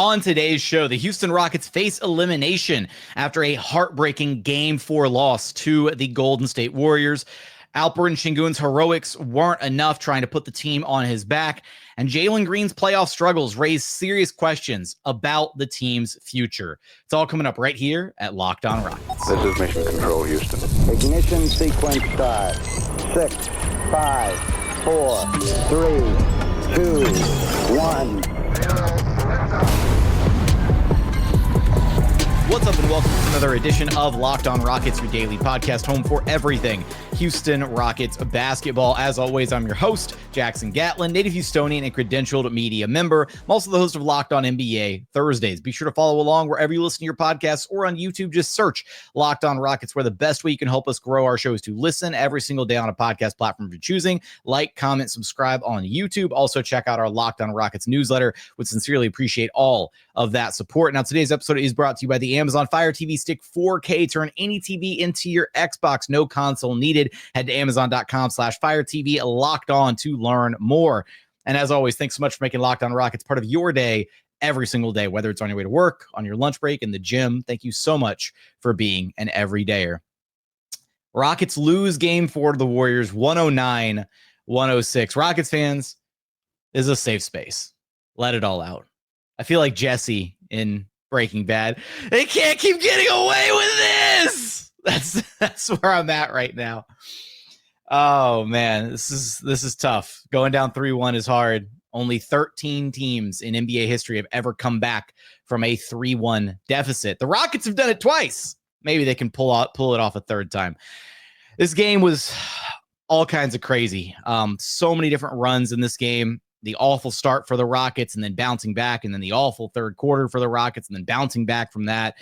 On today's show, the Houston Rockets face elimination after a heartbreaking Game 4 loss to the Golden State Warriors. Alperen Sengun's heroics weren't enough, trying to put the team on his back, and Jalen Green's playoff struggles raise serious questions about the team's future. It's all coming up right here at Locked On Rockets. This is Mission Control, Houston. Ignition sequence start. 6, 5, 4, 3, 2, 1. What's up and welcome to another edition of Locked On Rockets, your daily podcast home for everything Houston Rockets basketball. As always, I'm your host, Jackson Gatlin, native Houstonian and credentialed media member. I'm also the host of Locked On NBA Thursdays. Be sure to follow along wherever you listen to your podcasts or on YouTube. Just search Locked On Rockets, where the best way you can help us grow our show is to listen every single day on a podcast platform you're choosing. Like, comment, subscribe on YouTube. Also, check out our Locked On Rockets newsletter. Would sincerely appreciate all of that support. Now, today's episode is brought to you by the Amazon Fire TV Stick 4K. Turn any TV into your Xbox. No console needed. Head to Amazon.com/Fire TV Locked On to learn more. And as always, thanks so much for making Locked On Rockets part of your day every single day, whether it's on your way to work, on your lunch break, in the gym. Thank you so much for being an everydayer. Rockets lose Game 4 to the Warriors, 109-106. Rockets fans, this is a safe space. Let it all out. I feel like Jesse in Breaking Bad. They can't keep getting away with this. That's where I'm at right now. Oh man, this is tough. Going down 3-1 is hard. Only 13 teams in NBA history have ever come back from a 3-1 deficit. The Rockets have done it twice. Maybe they can pull it off a third time. This game was all kinds of crazy. So many different runs in this game. The awful start for the Rockets and then bouncing back, and then the awful third quarter for the Rockets and then bouncing back from that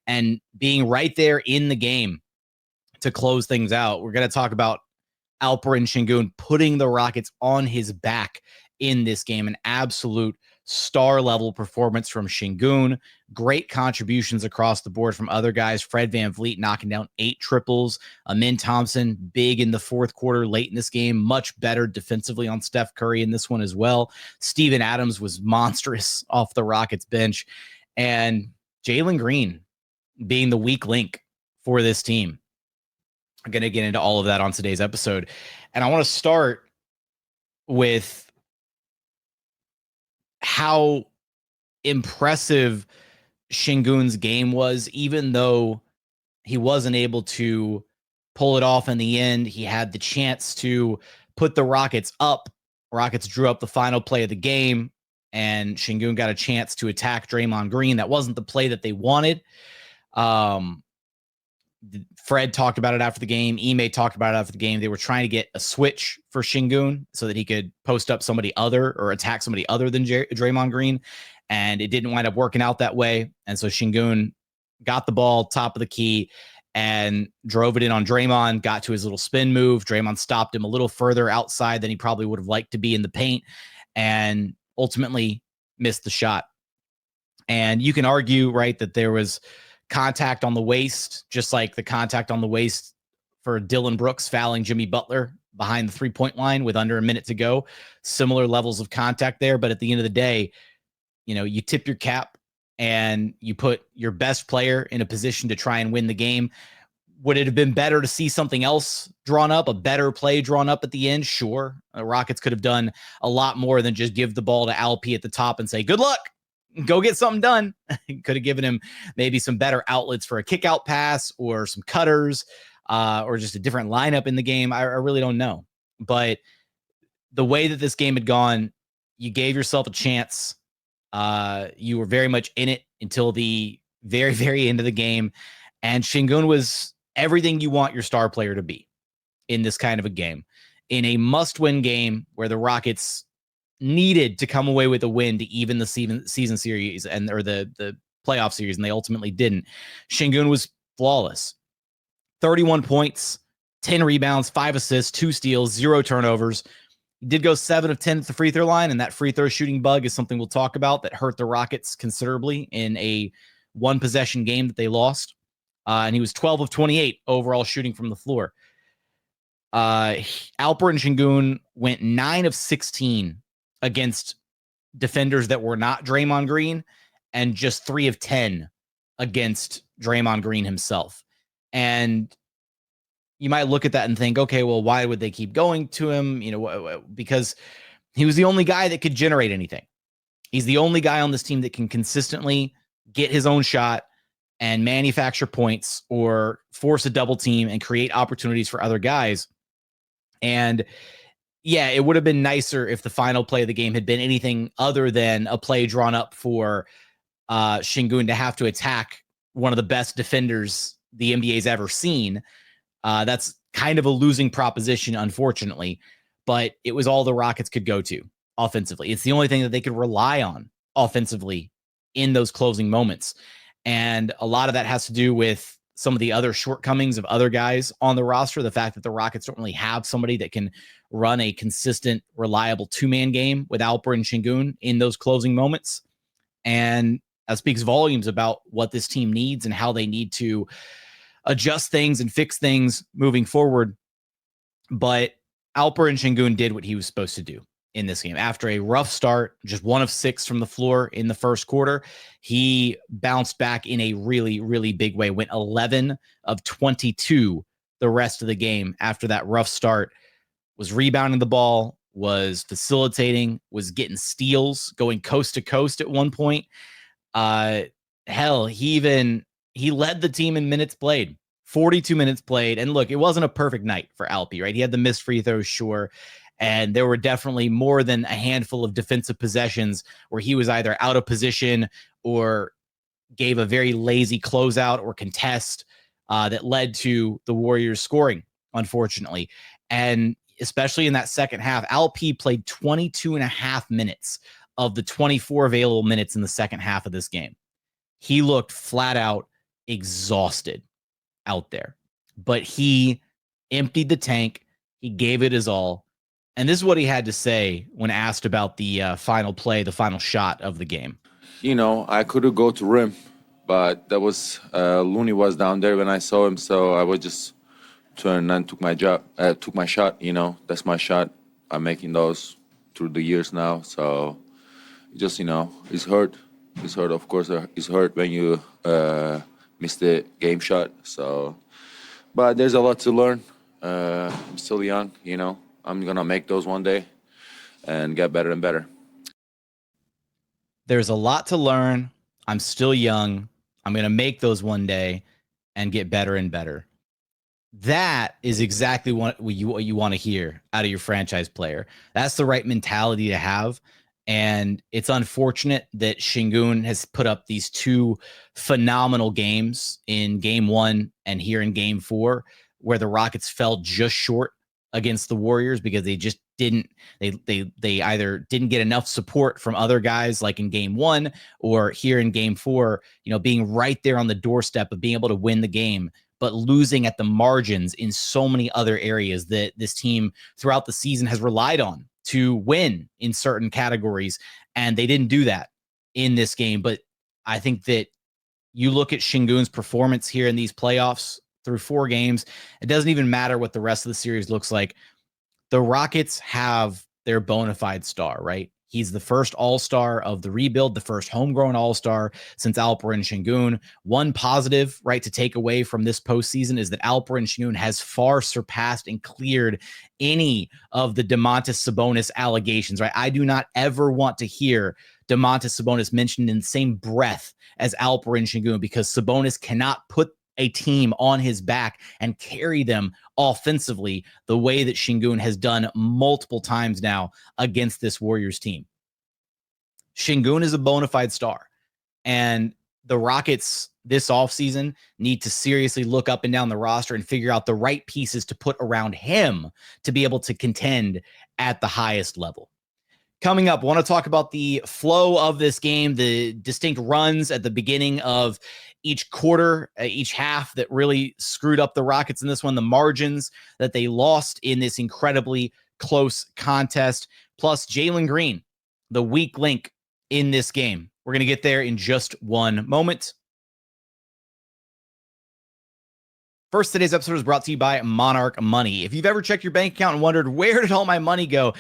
and being right there in the game to close things out. We're going to talk about Alperen Sengun putting the Rockets on his back in this game. An absolute star-level performance from Sengun. Great contributions across the board from other guys. Fred VanVleet knocking down 8 triples. Thompson, big in the fourth quarter, late in this game. Much better defensively on Steph Curry in this one as well. Steven Adams was monstrous off the Rockets bench. And Jalen Green being the weak link for this team. I'm going to get into all of that on today's episode. And I want to start with how impressive Sengun's game was, even though he wasn't able to pull it off in the end. He had the chance to put the Rockets up. Rockets drew up the final play of the game, and Sengun got a chance to attack Draymond Green. That wasn't the play that they wanted. Fred talked about it after the game. Ime talked about it after the game. They were trying to get a switch for Sengun so that he could post up somebody other or attack somebody other than Draymond Green. And it didn't wind up working out that way. And so Sengun got the ball top of the key and drove it in on Draymond, got to his little spin move. Draymond stopped him a little further outside than he probably would have liked to be in the paint, and ultimately missed the shot. And you can argue, right, that there was contact on the waist, just like the contact on the waist for Dillon Brooks fouling Jimmy Butler behind the 3-point line with under a minute to go. Similar levels of contact there. But at the end of the day, you know, you tip your cap and you put your best player in a position to try and win the game. Would it have been better to see something else drawn up, a better play drawn up at the end? Sure. The Rockets could have done a lot more than just give the ball to Alp at the top and say, good luck. Go get something done. Could have given him maybe some better outlets for a kick out pass or some cutters or just a different lineup in the game. I really don't know. But the way that this game had gone, you gave yourself a chance. You were very much in it until the very, very end of the game. And Sengun was everything you want your star player to be in this kind of a game. In a must-win game where the Rockets needed to come away with a win to even the season series or the playoff series, and they ultimately didn't. Sengun was flawless. 31 points, 10 rebounds, 5 assists, 2 steals, 0 turnovers. He did go 7 of 10 at the free throw line, and that free throw shooting bug is something we'll talk about that hurt the Rockets considerably in a one-possession game that they lost. And he was 12 of 28 overall shooting from the floor. Alperen Sengun went 9 of 16 against defenders that were not Draymond Green, and just 3 of 10 against Draymond Green himself. And you might look at that and think, okay, well, why would they keep going to him? Because he was the only guy that could generate anything. He's the only guy on this team that can consistently get his own shot and manufacture points or force a double team and create opportunities for other guys. And yeah, it would have been nicer if the final play of the game had been anything other than a play drawn up for Sengun to have to attack one of the best defenders the NBA's ever seen. That's kind of a losing proposition, unfortunately, but it was all the Rockets could go to offensively. It's the only thing that they could rely on offensively in those closing moments. And a lot of that has to do with some of the other shortcomings of other guys on the roster. The fact that the Rockets don't really have somebody that can run a consistent, reliable two-man game with Alperen Sengun in those closing moments. And that speaks volumes about what this team needs and how they need to adjust things and fix things moving forward. But Alperen Sengun did what he was supposed to do in this game. After a rough start, just 1 of 6 from the floor in the first quarter, he bounced back in a really, really big way, went 11 of 22 the rest of the game after that rough start, was rebounding the ball, was facilitating, was getting steals, going coast to coast at one point. Hell, he led the team in minutes played, 42 minutes played. And look, it wasn't a perfect night for Alpi, right? He had the missed free throws, sure. And there were definitely more than a handful of defensive possessions where he was either out of position or gave a very lazy closeout or contest that led to the Warriors scoring, unfortunately. And especially in that second half, Alp played 22 and a half minutes of the 24 available minutes in the second half of this game. He looked flat out exhausted out there, but he emptied the tank. He gave it his all. And this is what he had to say when asked about the final play, the final shot of the game. I could go to rim, but that was Looney was down there when I saw him, so I was just turned and took my shot. That's my shot. I'm making those through the years now, so just it's hurt. It's hurt, of course. It's hurt when you miss the game shot. So, but there's a lot to learn. I'm still young, I'm going to make those one day and get better and better. There's a lot to learn. I'm still young. I'm going to make those one day and get better and better. That is exactly what you want to hear out of your franchise player. That's the right mentality to have. And it's unfortunate that Sengun has put up these 2 phenomenal games in game 1 and here in game 4, where the Rockets fell just short against the Warriors because they just didn't, they either didn't get enough support from other guys like in game 1 or here in game 4, being right there on the doorstep of being able to win the game, but losing at the margins in so many other areas that this team throughout the season has relied on to win in certain categories. And they didn't do that in this game. But I think that you look at Sengun's performance here in these playoffs through 4 games, it doesn't even matter what the rest of the series looks like. The Rockets have their bona fide star, right? He's the first all-star of the rebuild, the first homegrown all-star since Alperen Sengun. One positive, right, to take away from this postseason is that Alperen Sengun has far surpassed and cleared any of the Domantas Sabonis allegations, right? I do not ever want to hear Domantas Sabonis mentioned in the same breath as Alperen Sengun because Sabonis cannot put a team on his back and carry them offensively the way that Sengun has done multiple times now against this Warriors team. Sengun is a bona fide star, and the Rockets this offseason need to seriously look up and down the roster and figure out the right pieces to put around him to be able to contend at the highest level. Coming up, I want to talk about the flow of this game, the distinct runs at the beginning of each quarter, each half that really screwed up the Rockets in this one, the margins that they lost in this incredibly close contest, plus Jalen Green, the weak link in this game. We're going to get there in just one moment. First, today's episode is brought to you by Monarch Money. If you've ever checked your bank account and wondered, where did all my money go?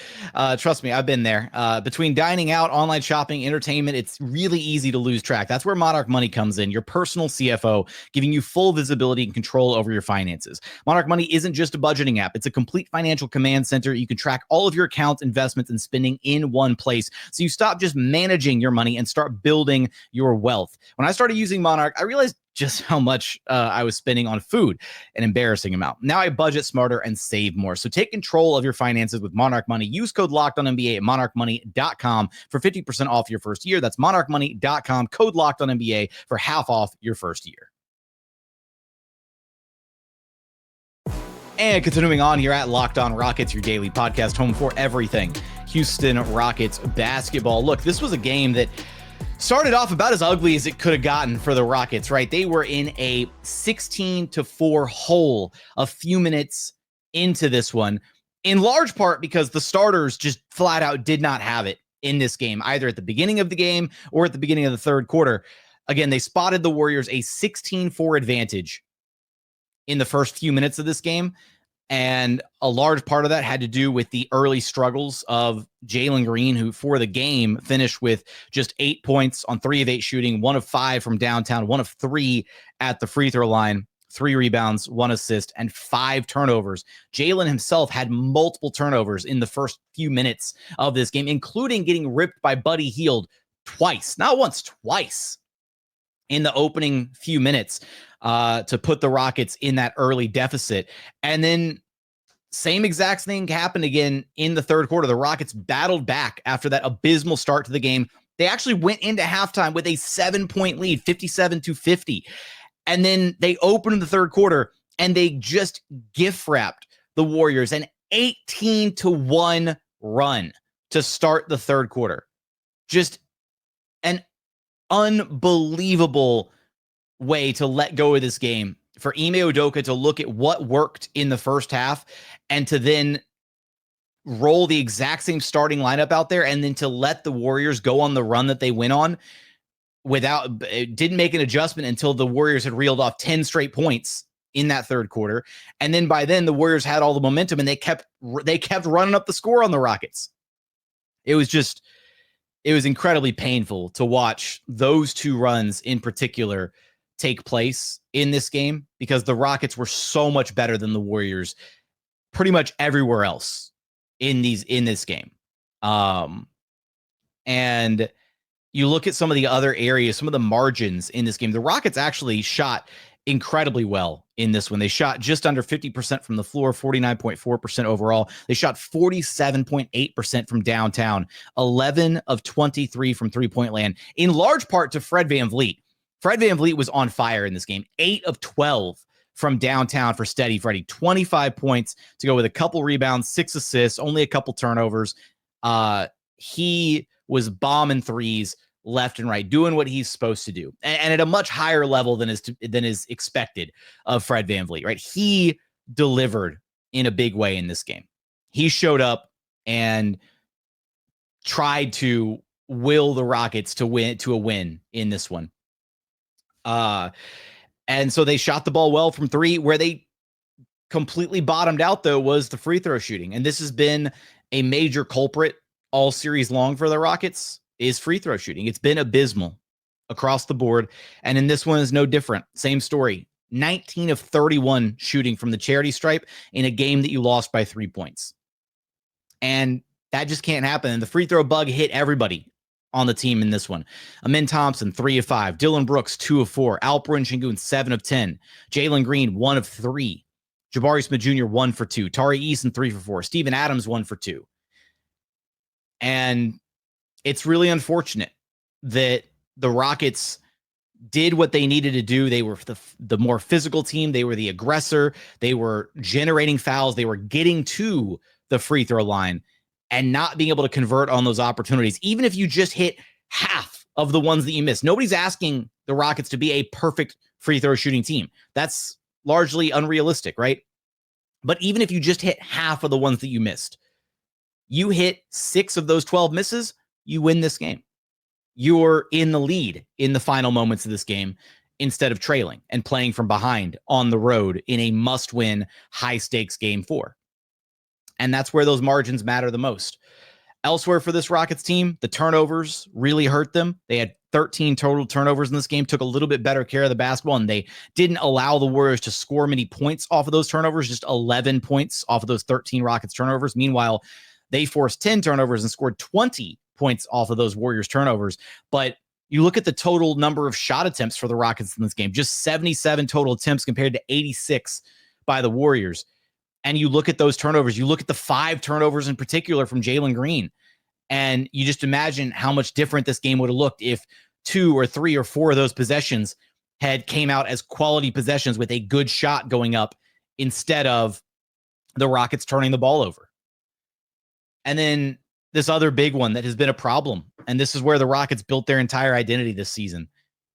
Trust me, I've been there. Between dining out, online shopping, entertainment, it's really easy to lose track. That's where Monarch Money comes in, your personal CFO, giving you full visibility and control over your finances. Monarch Money isn't just a budgeting app. It's a complete financial command center. You can track all of your accounts, investments, and spending in one place. So you stop just managing your money and start building your wealth. When I started using Monarch, I realized just how much I was spending on food, an embarrassing amount. Now I budget smarter and save more. So take control of your finances with Monarch Money. Use code LOCKEDONNBA at monarchmoney.com for 50% off your first year. That's monarchmoney.com, code LOCKEDONNBA for half off your first year. And continuing on here at Locked On Rockets, your daily podcast, home for everything Houston Rockets basketball. Look, this was a game that started off about as ugly as it could have gotten for the Rockets, right? They were in a 16-4 hole a few minutes into this one, in large part because the starters just flat out did not have it in this game, either at the beginning of the game or at the beginning of the third quarter. Again, they spotted the Warriors a 16-4 advantage in the first few minutes of this game. And a large part of that had to do with the early struggles of Jalen Green, who for the game finished with just 8 points on 3 of 8 shooting, 1 of 5 from downtown, 1 of 3 at the free throw line, 3 rebounds, 1 assist, and 5 turnovers. Jalen himself had multiple turnovers in the first few minutes of this game, including getting ripped by Buddy Hield twice, not once, twice in the opening few minutes to put the Rockets in that early deficit. And then same exact thing happened again in the third quarter. The Rockets battled back after that abysmal start to the game. They actually went into halftime with a 7-point lead, 57-50. And then they opened the third quarter and they just gift wrapped the Warriors an 18-1 run to start the third quarter. Just an unbelievable way to let go of this game for Ime Udoka to look at what worked in the first half and to then roll the exact same starting lineup out there and then to let the Warriors go on the run that they went on didn't make an adjustment until the Warriors had reeled off 10 straight points in that third quarter. And then by then the Warriors had all the momentum and they kept running up the score on the Rockets. It was incredibly painful to watch those two runs in particular take place in this game because the Rockets were so much better than the Warriors pretty much everywhere else in this game. And you look at some of the other areas, some of the margins in this game, the Rockets actually shot incredibly well in this one. They shot just under 50% from the floor, 49.4% overall. They shot 47.8% from downtown, 11 of 23 from three-point land, in large part to Fred VanVleet. Fred VanVleet was on fire in this game, 8 of 12 from downtown for Steady Freddie, 25 points to go with a couple rebounds, 6 assists, only a couple turnovers. He was bombing threes left and right, doing what he's supposed to do, and at a much higher level than is expected of Fred VanVleet, right? He delivered in a big way in this game. He showed up and tried to will the Rockets to a win in this one. And so they shot the ball well from three. Where they completely bottomed out, though, was the free throw shooting. And this has been a major culprit all series long for the Rockets, is free throw shooting. It's been abysmal across the board. And in this one is no different. Same story. 19 of 31 shooting from the charity stripe in a game that you lost by 3 points. And that just can't happen. And the free throw bug hit everybody on the team in this one. Amin Thompson, 3 of 5. Dillon Brooks, 2 of 4. Alperen Sengun, 7 of 10. Jalen Green, 1 of 3. Jabari Smith Jr., 1 for 2. Tari Eason, 3 for 4. Steven Adams, 1 for 2. And it's really unfortunate that the Rockets did what they needed to do. They were the more physical team. They were the aggressor. They were generating fouls. They were getting to the free throw line and not being able to convert on those opportunities, even if you just hit half of the ones that you missed. Nobody's asking the Rockets to be a perfect free throw shooting team. That's largely unrealistic, right? But even if you just hit half of the ones that you missed, you hit 6 of those 12 misses, you win this game. You're in the lead in the final moments of this game. instead of trailing and playing from behind on the road in a must-win, high-stakes game 4. And that's where those margins matter the most. Elsewhere for this Rockets team, the turnovers really hurt them. They had 13 total turnovers in this game, took a little bit better care of the basketball, and they didn't allow the Warriors to score many points off of those turnovers, just 11 points off of those 13 Rockets turnovers. Meanwhile, they forced 10 turnovers and scored 20 points off of those Warriors turnovers. But you look at the total number of shot attempts for the Rockets in this game, just 77 total attempts compared to 86 by the Warriors. And you look at those turnovers, you look at the 5 turnovers in particular from Jalen Green, and you just imagine how much different this game would have looked if 2 or 3 or 4 of those possessions had came out as quality possessions with a good shot going up instead of the Rockets turning the ball over. And then this other big one that has been a problem, and this is where the Rockets built their entire identity this season,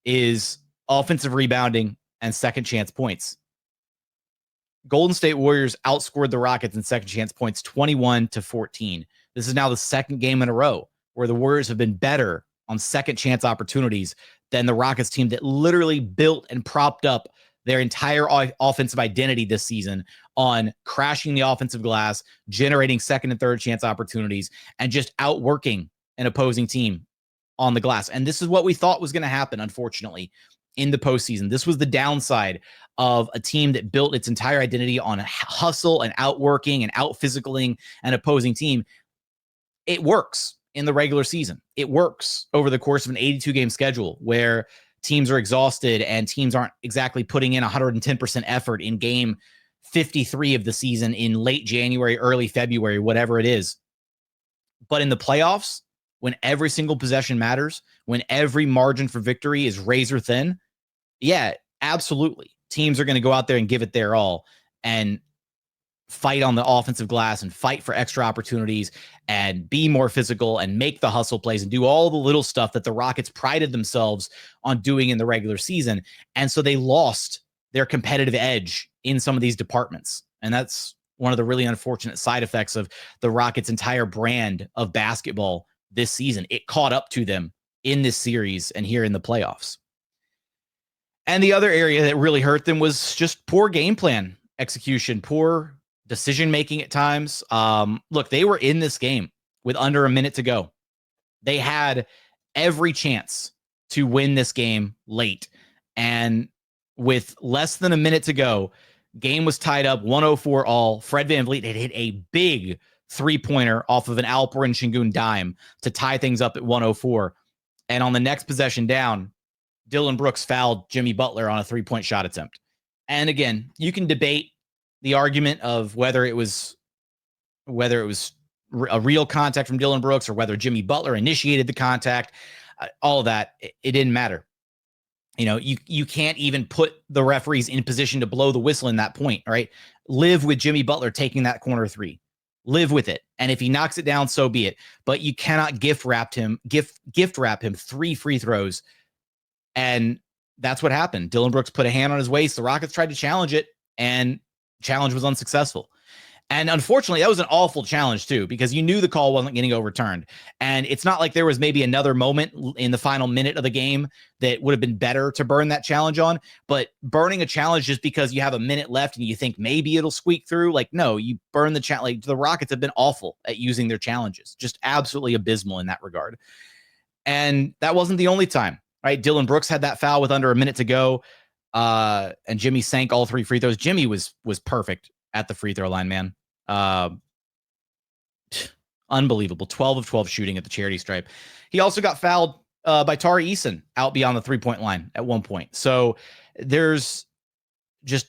is offensive rebounding and second chance points. Golden State Warriors outscored the Rockets in second chance points 21-14. This is now the second game in a row where the Warriors have been better on second chance opportunities than the Rockets team that literally built and propped up their entire offensive identity this season on crashing the offensive glass, generating second and third chance opportunities, and just outworking an opposing team on the glass. And this is what we thought was going to happen, unfortunately, in the postseason. This was the downside of a team that built its entire identity on hustle and outworking and out-physicaling an opposing team. It works in the regular season. It works over the course of an 82-game schedule where teams are exhausted and teams aren't exactly putting in 110% effort in game 53 of the season in late January, early February, whatever it is. But in the playoffs, when every single possession matters, when every margin for victory is razor thin, yeah, absolutely. Teams are going to go out there and give it their all and fight on the offensive glass and fight for extra opportunities and be more physical and make the hustle plays and do all the little stuff that the Rockets prided themselves on doing in the regular season. And so they lost their competitive edge in some of these departments. And that's one of the really unfortunate side effects of the Rockets' entire brand of basketball this season. It caught up to them in this series and here in the playoffs. And the other area that really hurt them was just poor game plan execution, poor decision-making at times. Look, they were in this game with under a minute to go. They had every chance to win this game late. And with less than a minute to go, game was tied up 104 all. Fred VanVleet had hit a big three-pointer off of an Alperen Sengun dime to tie things up at 104. And on the next possession down, Dillon Brooks fouled Jimmy Butler on a three-point shot attempt. And again, you can debate the argument of whether it was a real contact from Dillon Brooks or whether Jimmy Butler initiated the contact. All of that, it didn't matter. You know, you can't even put the referees in position to blow the whistle in that point, right? Live with Jimmy Butler taking that corner three. Live with it. And if he knocks it down, so be it. But you cannot gift wrap him 3 free throws. And that's what happened. Dillon Brooks put a hand on his waist. The Rockets tried to challenge it, and challenge was unsuccessful. And unfortunately, that was an awful challenge too, because you knew the call wasn't getting overturned. And it's not like there was maybe another moment in the final minute of the game that would have been better to burn that challenge on. But burning a challenge just because you have a minute left and you think maybe it'll squeak through, like, no, you burn the challenge. Like, the Rockets have been awful at using their challenges, just absolutely abysmal in that regard. And that wasn't the only time, right? Dillon Brooks had that foul with under a minute to go. And Jimmy sank all 3 free throws. Jimmy was perfect at the free throw line, man. Unbelievable. 12 of 12 shooting at the charity stripe. He also got fouled by Tari Eason out beyond the 3-point line at one point. So there's just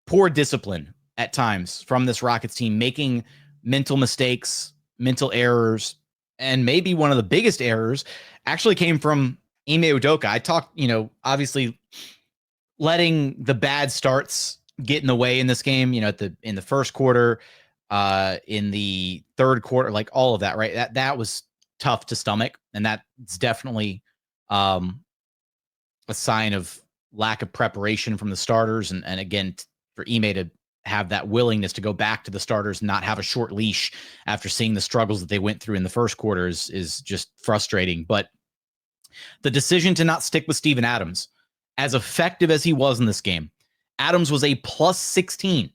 poor discipline at times from this Rockets team, making mental mistakes, mental errors, and maybe one of the biggest errors actually came from Ime Udoka. I talked, obviously letting the bad starts get in the way in this game, in the first quarter, in the third quarter, like all of that, right? That was tough to stomach. And that's definitely a sign of lack of preparation from the starters. And again, for Ime to have that willingness to go back to the starters and not have a short leash after seeing the struggles that they went through in the first quarter is just frustrating. But the decision to not stick with Steven Adams as effective as he was in this game, Adams was a plus 16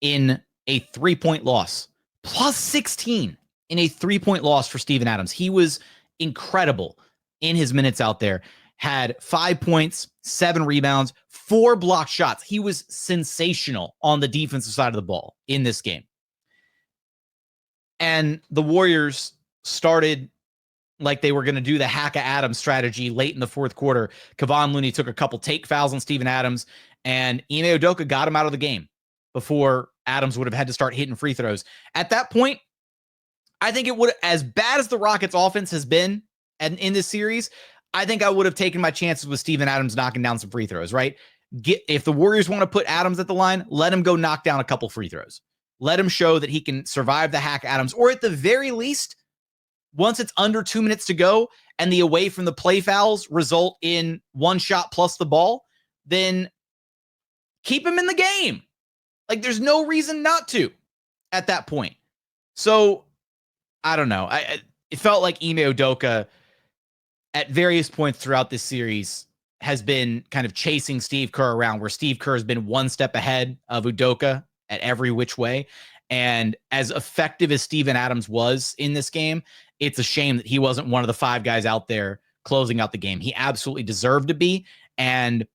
in a 3-point loss. Plus 16 in a 3-point loss for Steven Adams. He was incredible in his minutes out there. Had 5 points, 7 rebounds, 4 blocked shots. He was sensational on the defensive side of the ball in this game. And the Warriors started like they were going to do the hack-a-Adams strategy late in the fourth quarter. Kevon Looney took a couple take fouls on Steven Adams, and Ime Udoka got him out of the game before Adams would have had to start hitting free throws. At that point, I think it would, as bad as the Rockets offense has been in this series, I think I would have taken my chances with Steven Adams knocking down some free throws, right? If the Warriors want to put Adams at the line, let him go knock down a couple free throws. Let him show that he can survive the hack Adams, or at the very least, once it's under 2 minutes to go and the away from the play fouls result in 1 shot plus the ball, then keep him in the game. Like, there's no reason not to at that point. So, I don't know. It felt like Ime Udoka at various points throughout this series has been kind of chasing Steve Kerr around, where Steve Kerr has been one step ahead of Udoka at every which way. And as effective as Steven Adams was in this game, it's a shame that he wasn't one of the 5 guys out there closing out the game. He absolutely deserved to be. And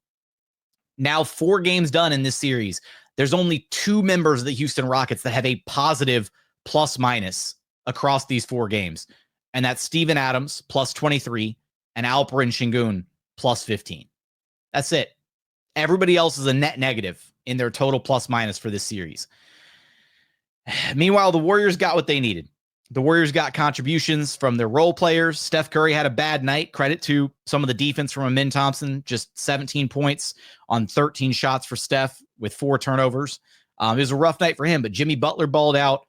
now 4 games done in this series, there's only 2 members of the Houston Rockets that have a positive plus minus across these 4 games. And that's Steven Adams plus 23 and Alperen Sengun plus 15. That's it. Everybody else is a net negative in their total plus minus for this series. Meanwhile, the Warriors got what they needed. The Warriors got contributions from their role players. Steph Curry had a bad night. Credit to some of the defense from Amin Thompson. Just 17 points on 13 shots for Steph with 4 turnovers. It was a rough night for him, but Jimmy Butler balled out.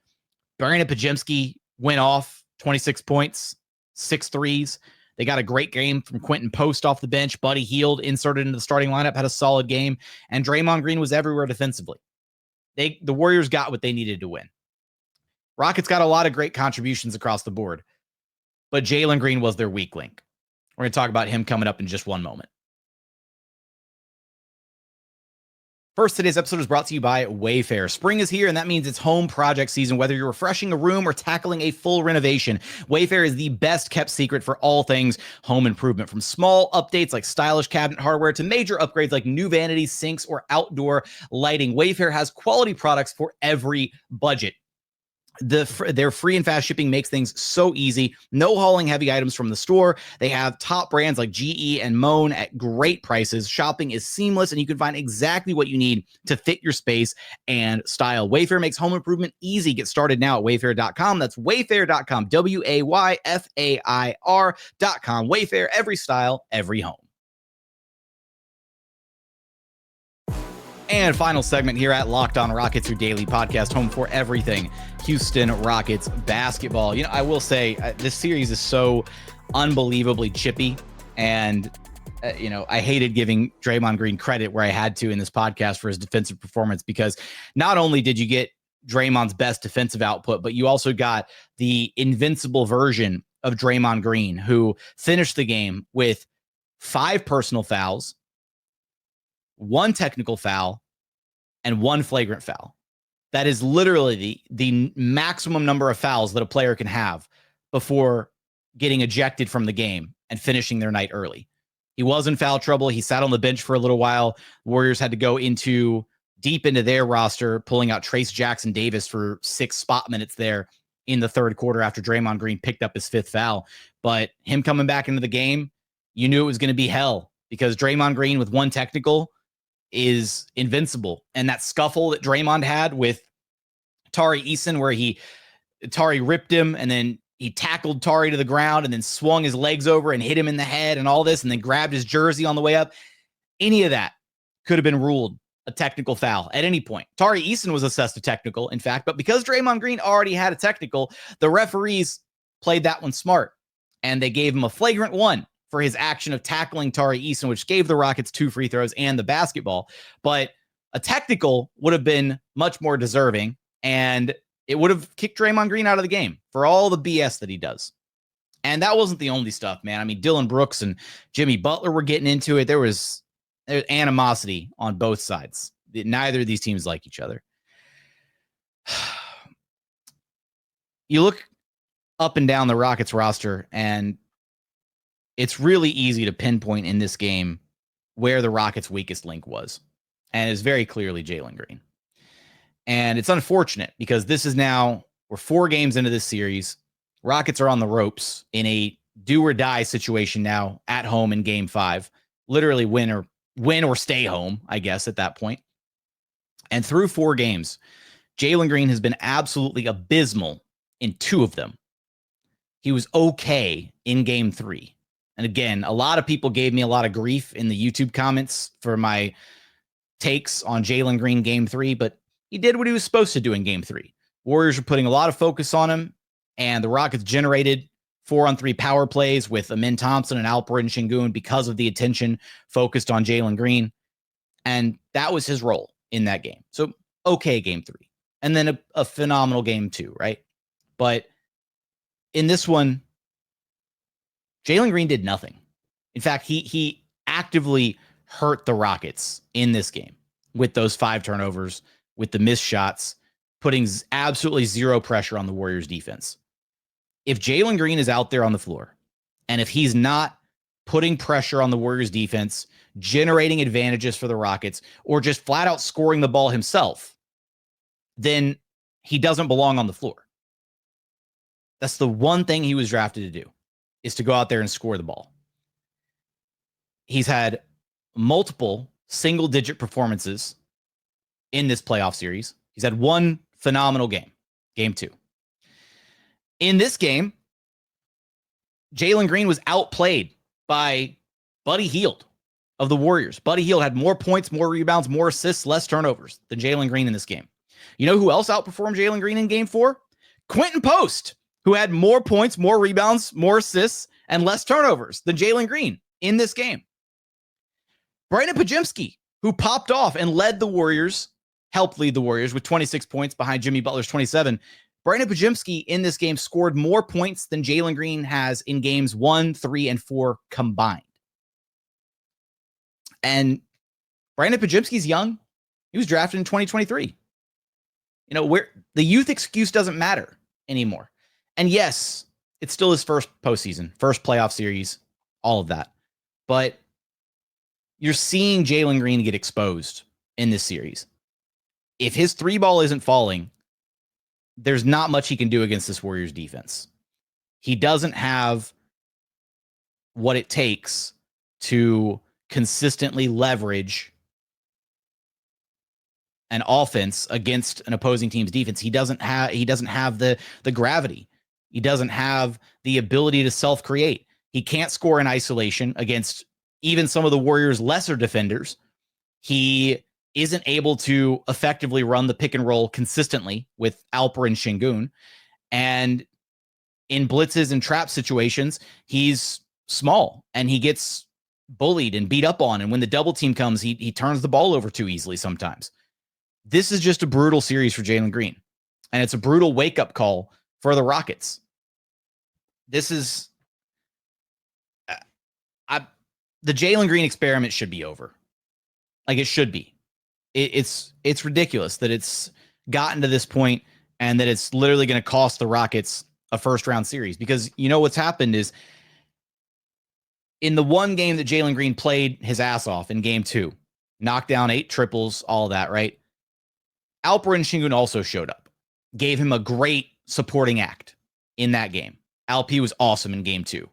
Brandon Pajemski went off, 26 points, 6 threes. They got a great game from Quentin Post off the bench. Buddy Hield inserted into the starting lineup, had a solid game. And Draymond Green was everywhere defensively. The Warriors got what they needed to win. Rockets got a lot of great contributions across the board, but Jaylen Green was their weak link. We're going to talk about him coming up in just one moment. First, today's episode is brought to you by Wayfair. Spring is here, and that means it's home project season. Whether you're refreshing a room or tackling a full renovation, Wayfair is the best kept secret for all things home improvement. From small updates like stylish cabinet hardware to major upgrades like new vanities, sinks, or outdoor lighting, Wayfair has quality products for every budget. Their free and fast shipping makes things so easy. No hauling heavy items from the store. They have top brands like GE and Moan at great prices. Shopping is seamless, and you can find exactly what you need to fit your space and style. Wayfair makes home improvement easy. Get started now at wayfair.com. That's wayfair.com. WAYFAIR.com. Wayfair, every style, every home. And final segment here at Locked On Rockets, your daily podcast, home for everything Houston Rockets basketball. You know, I will say this series is so unbelievably chippy, and I hated giving Draymond Green credit where I had to in this podcast for his defensive performance, because not only did you get Draymond's best defensive output, but you also got the invincible version of Draymond Green, who finished the game with 5 personal fouls, 1 technical foul, and 1 flagrant foul. That is literally the maximum number of fouls that a player can have before getting ejected from the game and finishing their night early. He was in foul trouble. He sat on the bench for a little while. Warriors had to go deep into their roster, pulling out Trace Jackson Davis for 6 spot minutes there in the third quarter after Draymond Green picked up his 5th foul. But him coming back into the game, you knew it was going to be hell, because Draymond Green with 1 technical is invincible. And that scuffle that Draymond had with Tari Eason, where Tari ripped him and then he tackled Tari to the ground and then swung his legs over and hit him in the head and all this, and then grabbed his jersey on the way up. Any of that could have been ruled a technical foul at any point. Tari Eason was assessed a technical, in fact, but because Draymond Green already had a technical, the referees played that one smart, and they gave him a flagrant 1 for his action of tackling Tari Eason, which gave the Rockets 2 free throws and the basketball. But a technical would have been much more deserving, and it would have kicked Draymond Green out of the game for all the BS that he does. And that wasn't the only stuff, man. I mean, Dillon Brooks and Jimmy Butler were getting into it. There was animosity on both sides. Neither of these teams like each other. You look up and down the Rockets roster, and it's really easy to pinpoint in this game where the Rockets' weakest link was. And it's very clearly Jalen Green. And it's unfortunate because this is now, we're 4 games into this series. Rockets are on the ropes in a do or die situation now at home in game 5. Literally win or stay home, I guess, at that point. And through 4 games, Jalen Green has been absolutely abysmal in 2 of them. He was okay in game 3. And again, a lot of people gave me a lot of grief in the YouTube comments for my takes on Jalen Green game 3, but he did what he was supposed to do in game 3. Warriors were putting a lot of focus on him, and the Rockets generated 4-on-3 power plays with Thompson and Alperen Sengun because of the attention focused on Jalen Green. And that was his role in that game. So, okay, game 3. And then a phenomenal game 2, right? But in this one, Jalen Green did nothing. In fact, he actively hurt the Rockets in this game with those 5 turnovers, with the missed shots, putting absolutely zero pressure on the Warriors defense. If Jalen Green is out there on the floor, and if he's not putting pressure on the Warriors defense, generating advantages for the Rockets, or just flat out scoring the ball himself, then he doesn't belong on the floor. That's the one thing he was drafted to do, is to go out there and score the ball. He's had multiple single-digit performances in this playoff series. He's had one phenomenal game, game 2. In this game, Jalen Green was outplayed by Buddy Hield of the Warriors. Buddy Hield had more points, more rebounds, more assists, less turnovers than Jalen Green in this game. You know who else outperformed Jalen Green in game 4? Quentin Post, who had more points, more rebounds, more assists, and less turnovers than Jalen Green in this game. Brandon Podziemski, who popped off and led the Warriors, helped lead the Warriors with 26 points behind Jimmy Butler's 27. Brandon Podziemski in this game scored more points than Jalen Green has in games 1, 3, and 4 combined. And Brandon Podziemski's young. He was drafted in 2023. You know, where the youth excuse doesn't matter anymore. And yes, it's still his first postseason, first playoff series, all of that. But you're seeing Jalen Green get exposed in this series. If his 3 ball isn't falling, there's not much he can do against this Warriors defense. He doesn't have what it takes to consistently leverage an offense against an opposing team's defense. He doesn't have the gravity. He doesn't have the ability to self-create. He can't score in isolation against even some of the Warriors' lesser defenders. He isn't able to effectively run the pick and roll consistently with Alperen Sengun. And in blitzes and trap situations, he's small and he gets bullied and beat up on. And when the double team comes, he turns the ball over too easily sometimes. This is just a brutal series for Jalen Green. And it's a brutal wake-up call for the Rockets. This is... the Jalen Green experiment should be over. Like, it should be. It's ridiculous that it's gotten to this point and that it's literally going to cost the Rockets a first-round series. Because you know what's happened is in the one game that Jalen Green played his ass off in game 2, knocked down 8 triples, all of that, right? Alperen Sengun also showed up, gave him a great supporting act in that game. Alp was awesome in game 2.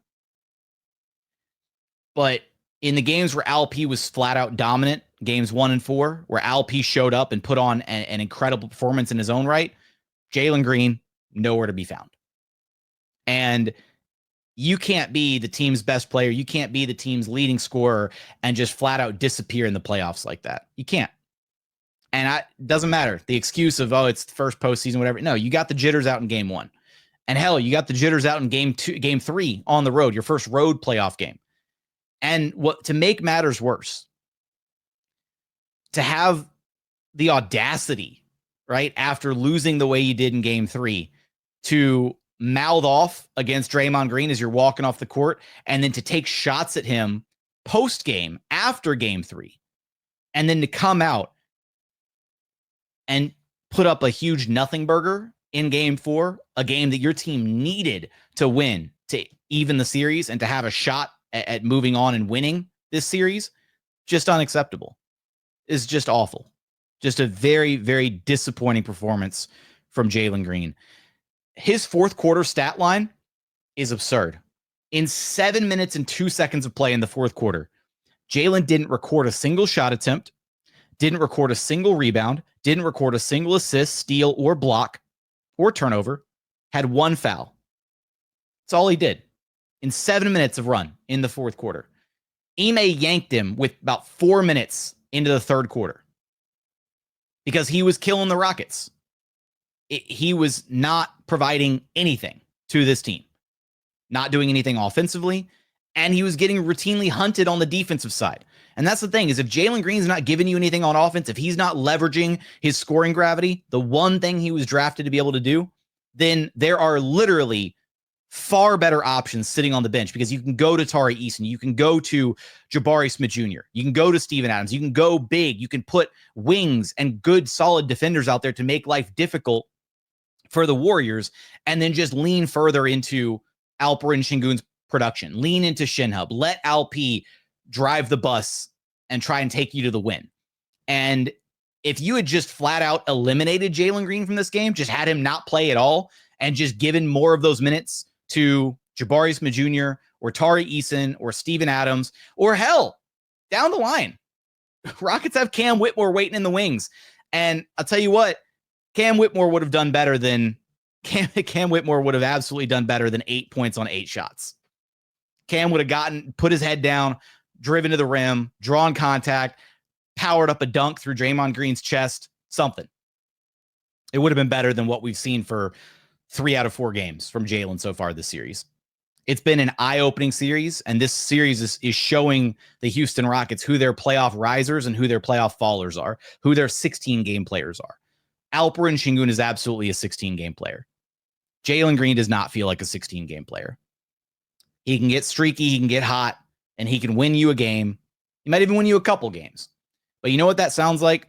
But in the games where Alp was flat out dominant, games 1 and 4, where Alp showed up and put on an incredible performance in his own right, Jalen Green, nowhere to be found. And you can't be the team's best player. You can't be the team's leading scorer and just flat out disappear in the playoffs like that. You can't. And it doesn't matter. The excuse of, oh, it's the first postseason, whatever. No, you got the jitters out in game 1. And hell, you got the jitters out in game 3 on the road, your first road playoff game. And what to make matters worse, to have the audacity, right, after losing the way you did in game 3, to mouth off against Draymond Green as you're walking off the court, and then to take shots at him post-game after game 3, and then to come out and put up a huge nothing burger in game 4, a game that your team needed to win to even the series and to have a shot at moving on and winning this series, just unacceptable. Is just awful. Just a very, very disappointing performance from Jalen Green. His fourth quarter stat line is absurd. In 7 minutes and 2 seconds of play in the fourth quarter, Jalen didn't record a single shot attempt, didn't record a single rebound, didn't record a single assist, steal, or block, or turnover, had 1 foul. That's all he did in 7 minutes of run in the fourth quarter. Ime yanked him with about 4 minutes into the third quarter because he was killing the Rockets. He was not providing anything to this team, not doing anything offensively, and he was getting routinely hunted on the defensive side. And that's the thing, is if Jalen Green's not giving you anything on offense, if he's not leveraging his scoring gravity, the one thing he was drafted to be able to do, then there are literally far better options sitting on the bench, because you can go to Tari Eason, you can go to Jabari Smith Jr., you can go to Steven Adams, you can go big, you can put wings and good solid defenders out there to make life difficult for the Warriors, and then just lean further into Alperen Sengun's production, lean into Shinhub, let Alp drive the bus and try and take you to the win. And if you had just flat out eliminated Jalen Green from this game, just had him not play at all, and just given more of those minutes to Jabari Smith Jr. or Tari Eason or Steven Adams, or hell, down the line, Rockets have Cam Whitmore waiting in the wings. And I'll tell you what, Cam Whitmore would have done better than Cam Whitmore would have absolutely done better than 8 points on 8 shots. Cam would have put his head down, driven to the rim, drawn contact, powered up a dunk through Draymond Green's chest, something. It would have been better than what we've seen for 3 out of 4 games from Jalen so far this series. It's been an eye-opening series, and this series is showing the Houston Rockets who their playoff risers and who their playoff fallers are, who their 16-game players are. Alperen Sengun is absolutely a 16-game player. Jalen Green does not feel like a 16-game player. He can get streaky, he can get hot, and he can win you a game. He might even win you a couple games. But you know what that sounds like?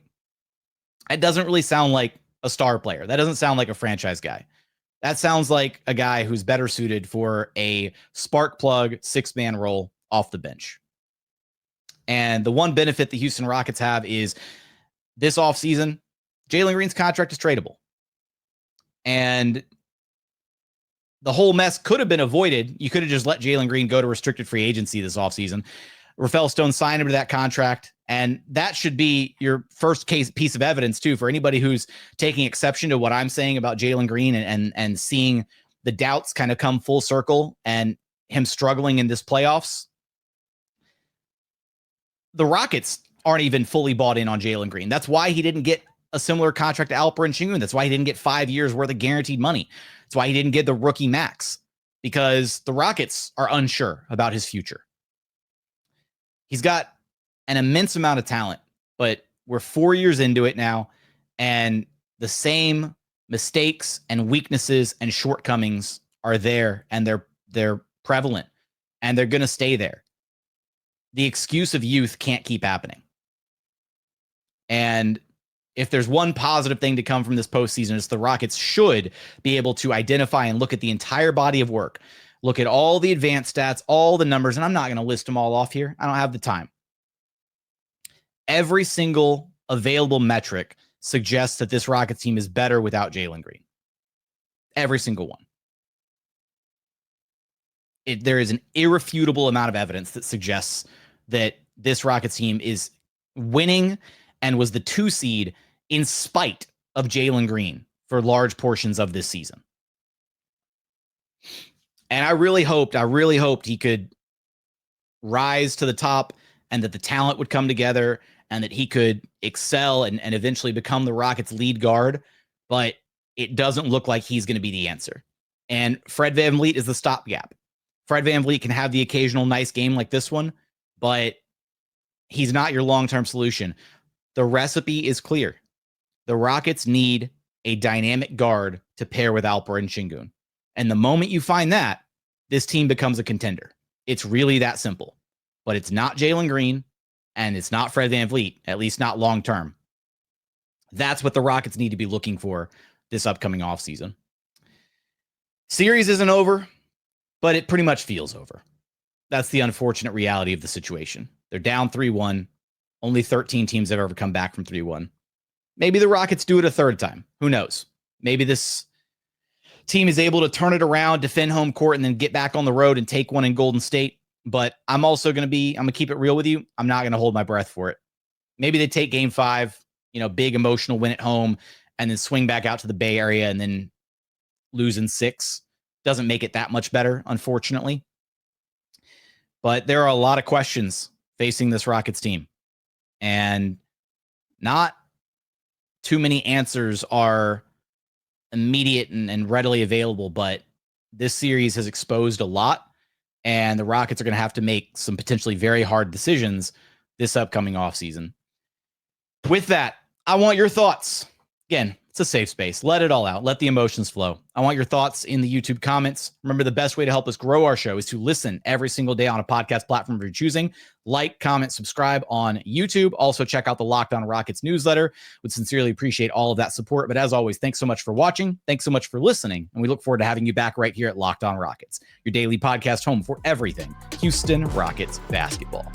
It doesn't really sound like a star player. That doesn't sound like a franchise guy. That sounds like a guy who's better suited for a spark plug 6-man role off the bench. And the one benefit the Houston Rockets have is this offseason, Jalen Green's contract is tradable. And the whole mess could have been avoided. You could have just let Jalen Green go to restricted free agency this offseason. Rafael Stone signed him to that contract, and that should be your first piece of evidence, too, for anybody who's taking exception to what I'm saying about Jalen Green and seeing the doubts kind of come full circle and him struggling in this playoffs. The Rockets aren't even fully bought in on Jalen Green. That's why he didn't get a similar contract to Alperen Sengun. That's why he didn't get 5 years worth of guaranteed money. That's why he didn't get the rookie max, because the Rockets are unsure about his future. He's got an immense amount of talent, but we're 4 years into it now, and the same mistakes and weaknesses and shortcomings are there, and they're prevalent, and they're going to stay there. The excuse of youth can't keep happening. And if there's one positive thing to come from this postseason, it's the Rockets should be able to identify and look at the entire body of work, look at all the advanced stats, all the numbers, and I'm not going to list them all off here. I don't have the time. Every single available metric suggests that this Rockets team is better without Jalen Green. Every single one. There is an irrefutable amount of evidence that suggests that this Rockets team is winning and was the 2 seed in spite of Jalen Green for large portions of this season. And I really hoped he could rise to the top, and that the talent would come together, and that he could excel and eventually become the Rockets' lead guard. But it doesn't look like he's going to be the answer. And Fred VanVleet is the stopgap. Fred VanVleet can have the occasional nice game like this one, but he's not your long-term solution. The recipe is clear. The Rockets need a dynamic guard to pair with Alperen Sengun. And the moment you find that, this team becomes a contender. It's really that simple. But it's not Jalen Green, and it's not Fred VanVleet, at least not long term. That's what the Rockets need to be looking for this upcoming offseason. Series isn't over, but it pretty much feels over. That's the unfortunate reality of the situation. They're down 3-1. Only 13 teams have ever come back from 3-1. Maybe the Rockets do it a third time. Who knows? Maybe this team is able to turn it around, defend home court, and then get back on the road and take one in Golden State. But I'm also going to keep it real with you. I'm not going to hold my breath for it. Maybe they take game 5, big emotional win at home, and then swing back out to the Bay Area and then lose in 6. Doesn't make it that much better, unfortunately. But there are a lot of questions facing this Rockets team. And not too many answers are immediate and readily available, but this series has exposed a lot, and the Rockets are going to have to make some potentially very hard decisions this upcoming offseason. With that, I want your thoughts. Again, it's a safe space. Let it all out. Let the emotions flow. I want your thoughts in the YouTube comments. Remember, the best way to help us grow our show is to listen every single day on a podcast platform of your choosing. Like, comment, subscribe on YouTube. Also, check out the Locked On Rockets newsletter. Would sincerely appreciate all of that support. But as always, thanks so much for watching. Thanks so much for listening. And we look forward to having you back right here at Locked On Rockets, your daily podcast home for everything Houston Rockets basketball.